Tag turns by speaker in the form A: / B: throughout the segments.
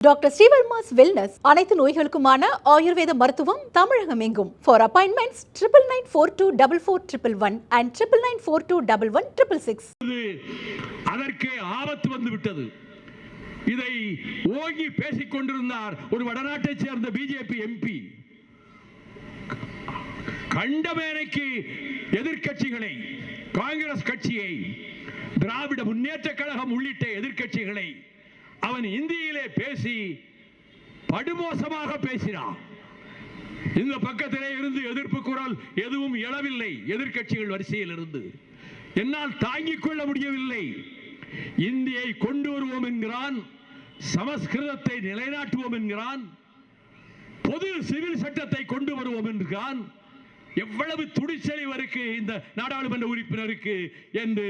A: Doctor Srivarma's wellness அனைத்து நோய்களுக்குமான ஆயுர்வேத மருத்துவம் தமிழகம் எங்கும். For appointments 99424411 and 99421166.
B: அதற்கு ஆபத்து வந்து விட்டது. இதை ஓங்கி பேசிக் கொண்டிருந்தார் ஒரு வடநாட்டைச் சேர்ந்த பிஜேபி எம்பி. கண்டமேனைக்கு எதிர்க்கட்சிகளை, காங்கிரஸ் கட்சியை, திராவிட முன்னேற்ற கழகம் உள்ளிட்ட எதிர்க்கட்சிகளை அவன் இந்தியிலே பேசி படுமோசமாக பேசினான். இந்த பக்கத்திலே இருந்து எதிர்ப்பு குரல் எதுவும் எழவில்லை. எதிர்க்கட்சிகள் வரிசையில் இருந்து என்னால் தாங்கிக் கொள்ள முடியவில்லை. இந்தியை கொண்டு வருவோம் என்கிறான், சமஸ்கிருதத்தை நிலைநாட்டுவோம் என்கிறான், பொது சிவில் சட்டத்தை கொண்டு வருவோம் என்கிறான். எவ்வளவு துடிச்செறிவருக்கு இந்த நாடாளுமன்ற உறுப்பினருக்கு என்று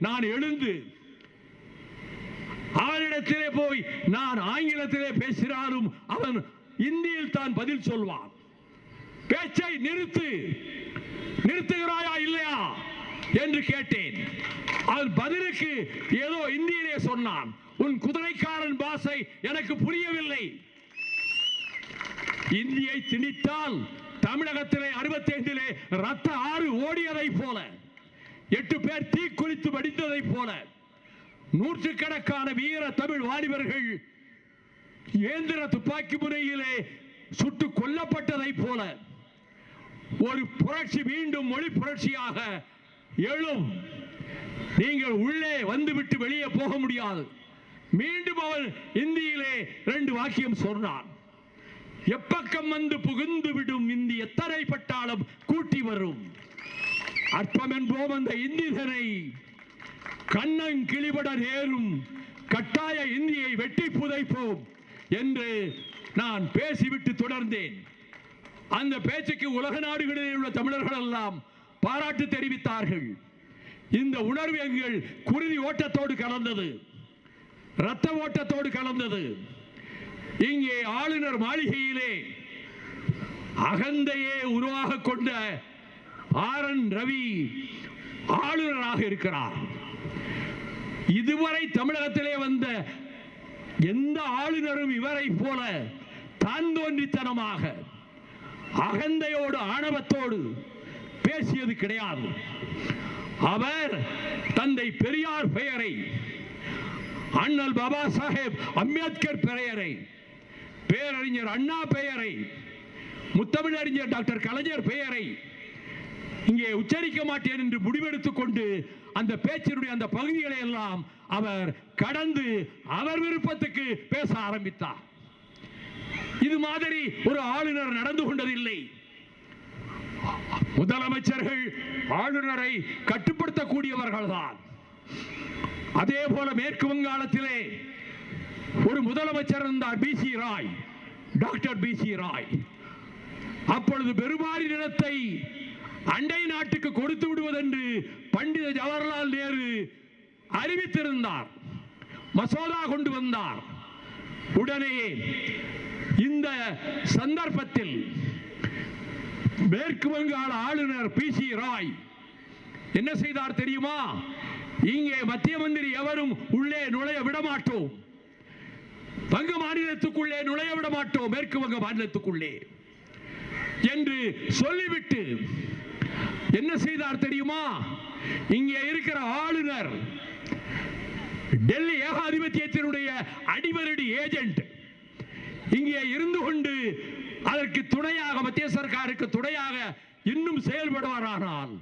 B: நான் எழுந்து அவனிடத்திலே போய் நான் ஆங்கிலத்திலே பேசினாலும் அவன் இந்தியில் தான் பதில் சொல்வான். பேச்சை நிறுத்துகிறாயா இல்லையா என்று கேட்டேன். அவன் பதிலுக்கு ஏதோ இந்தியிலே சொன்னான். உன் குதிரைக்காரன் பாஷை எனக்கு புரியவில்லை. இந்தியை திணித்தால் தமிழகத்திலே 65 ரத்த ஆறு ஓடியதை போல, 8 பேர் தீக்குளித்து வடித்ததை போல, நூற்றுக்கணக்கான வீர தமிழ் வாலிபர்கள் இயந்திர துப்பாக்கி முனையிலே சுட்டு கொல்லப்பட்டதை போல ஒரு புரட்சி மீண்டும் மொழி புரட்சியாக எழும். நீங்கள் உள்ளே வந்துவிட்டு வெளியே போக முடியாது. மீண்டும் அவன் இந்தியிலே 2 வாக்கியம் சொன்னான். எப்பக்கம் வந்து புகுந்து விடும் இந்தி எத்தனை பட்டாளம் கூட்டி வரும். அற்பம் என்போம் அந்த இந்திதனை கண்ணன் கிளிபட நேரும், கட்டாய இந்தியை வெட்டி புதைப்போம் என்று நான் பேசிவிட்டு தொடர்ந்தேன். அந்த பேச்சுக்கு உலக நாடுகளில் உள்ள தமிழர்கள் எல்லாம் பாராட்டு தெரிவித்தார்கள். இந்த உணர்வு எங்கள் குருதி ஓட்டத்தோடு கலந்தது, இரத்த ஓட்டத்தோடு கலந்தது. இங்கே ஆளுநர் மாளிகையிலே அகந்தையே உருவாக கொண்ட RN ரவி ஆளுநராக இருக்கிறார். இதுவரை தமிழகத்திலே வந்த எந்த ஆளுநரும் இவரை போல தான் தோன்றித்தனமாக அகந்தையோடு ஆணவத்தோடு பேசியது கிடையாது. அவர் தந்தை பெரியார் பெயரை, அண்ணல் பாபா சாஹேப் அம்பேத்கர் பெயரை, பேரறிஞர் அண்ணா பெயரை, முத்தமிழறிஞர் டாக்டர் கலைஞர் பெயரை இங்கே உச்சரிக்க மாட்டேன் என்று முடிவெடுத்துக் கொண்டு அந்த பேச்சினுடைய அந்த பகுதிகளை எல்லாம் அவர் கடந்து அவர் விருப்பத்துக்கு பேச ஆரம்பித்தார். இது மாதிரி ஒரு ஆளுநர் நடந்து கொண்டதில்லை. முதலமைச்சர்கள் ஆளுநரை கட்டுப்படுத்தக்கூடியவர்கள் தான். அதே போல மேற்கு வங்காளத்திலே ஒரு முதலமைச்சர் இருந்தார், BC Roy, doctor BC Roy. அப்பொழுது பெருமாறி நிலத்தை அண்டை நாட்டுக்கு கொடுத்து விடுவதென்று பண்டித ஜவஹர்லால் நேரு அறிவித்திருந்தார், மசோதா கொண்டு வந்தார். உடனே இந்த சந்தர்ப்பத்தில் மேற்கு வங்காள ஆளுநர் PC ராய் என்ன செய்தார் தெரியுமா? இங்கே மத்திய மந்திரி எவரும் உள்ளே நுழைய விடமாட்டோம், வங்க மாநிலத்துக்குள்ளே நுழைய விட மாட்டோம், மேற்கு வங்க மாநிலத்துக்குள்ளே என்று சொல்லிவிட்டு என்ன செய்தார் தெரியுமா? இங்கே இருக்கிற ஆளுநர் டெல்லி ஏகாதிபத்தியத்தினுடைய அடிவரடி ஏஜென்ட் இங்கே இருந்து கொண்டு அதற்கு துணையாக, மத்திய சர்க்காருக்கு துணையாக இன்னும் செயல்படுவாரானால்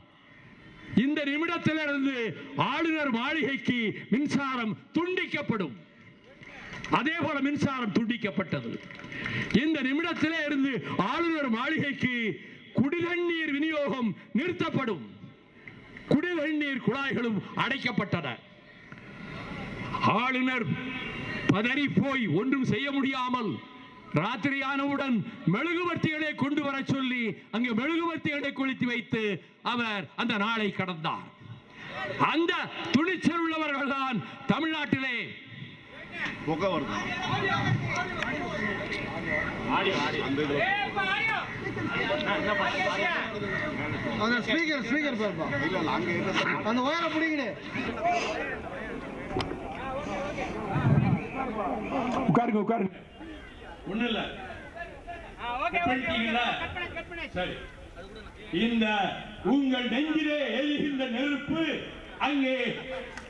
B: இந்த நிமிடத்திலிருந்து ஆளுநர் மாளிகைக்கு மின்சாரம் துண்டிக்கப்படும். அதே போல மின்சாரம் துண்டிக்கப்பட்டது. இந்த நிமிடத்திலே இருந்து ஆளுநர் மாளிகைக்கு குடிநீர் விநியோகம் நிறுத்தப்படும். குடிநீர் குழாய்களும் அடைக்கப்பட்டன. ஆளுநர் பதறி போய் ஒன்றும் செய்ய முடியாமல் ராத்திரியானவுடன் மெழுகுவர்த்திகளை கொண்டு வர சொல்லி அங்கே மெழுகுவர்த்திகளை கொளுத்தி வைத்து அவர் அந்த நாளை கடந்தார். அந்த துணிச்சல் உள்ளவர்கள் தான் தமிழ்நாட்டிலே
C: உட்காருங்க.
B: ஒண்ணு இல்ல. சரி, இந்த உங்கள் நெஞ்சிலே எரிகின்ற நெருப்பு அங்கே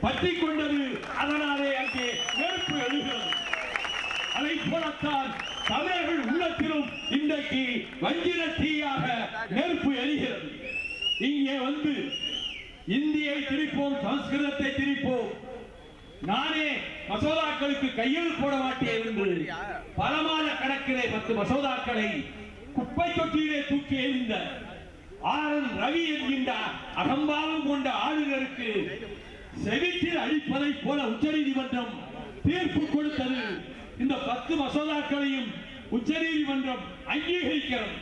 B: பற்றி கொண்டது, அதனாலே அங்கே நெருப்பு எழுகிறது. அதை போலத்தான் தமிழர்கள் உள்ளத்திலும் இன்றைக்கு வஞ்சிர தீயாக நெருப்பு எரிகிறது. இங்கே வந்து இந்தியை திரிப்போம், சமஸ்கிருதத்தை திரிப்போம், நானே மசோதாக்களுக்கு கையெழுத்து போட மாட்டேன் என்று பல மாத கணக்கிலே 10 மசோதாக்களை குப்பை தொட்டியிலே தூக்கி எறிந்த ஆர்.என். ரவி என்கின்ற அகம்பாவம் கொண்ட ஆளுநருக்கு செவித்தில் அழிப்பதை போல உச்சநீதிமன்றம் தீர்ப்பு கொடுத்தது. இந்த 10 மசோதாக்களையும் உச்சநீதிமன்றம் அங்கீகரிக்கிறது.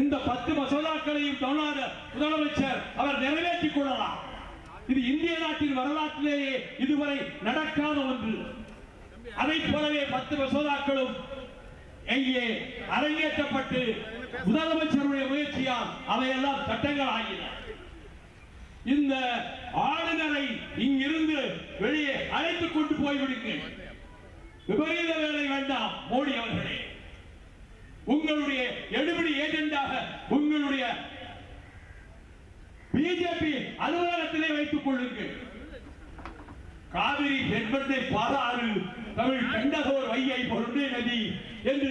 B: இந்த 10 மசோதாக்களையும் தமிழ்நாடு முதலமைச்சர் அவர் நிறைவேற்றிக் கொள்ளலாம். இது இந்திய நாட்டின் வரலாற்றிலேயே இதுவரை நடக்காத ஒன்று. அதை போலவே 10 மசோதாக்களும் இங்கே அரங்கேற்றப்பட்டு முதலமைச்சருடைய முயற்சியால் அவையெல்லாம் சட்டங்கள் ஆகின. இந்த ஆளுநரை இங்கிருந்து வெளியே அழைத்துக் கொண்டு போய்விடுங்கள். விபரீத வேலை வேண்டாம் மோடி அவர்களே. உங்களுடைய எடுபடி ஏஜெண்டாக உங்களுடைய பிஜேபி அலுவலகத்திலே வைத்துக் கொள்ளுங்கள். காவிரி தென்பெண்ணை பாலாறு தமிழ் கண்டதோர் வையை பொருண்டே நதி என்று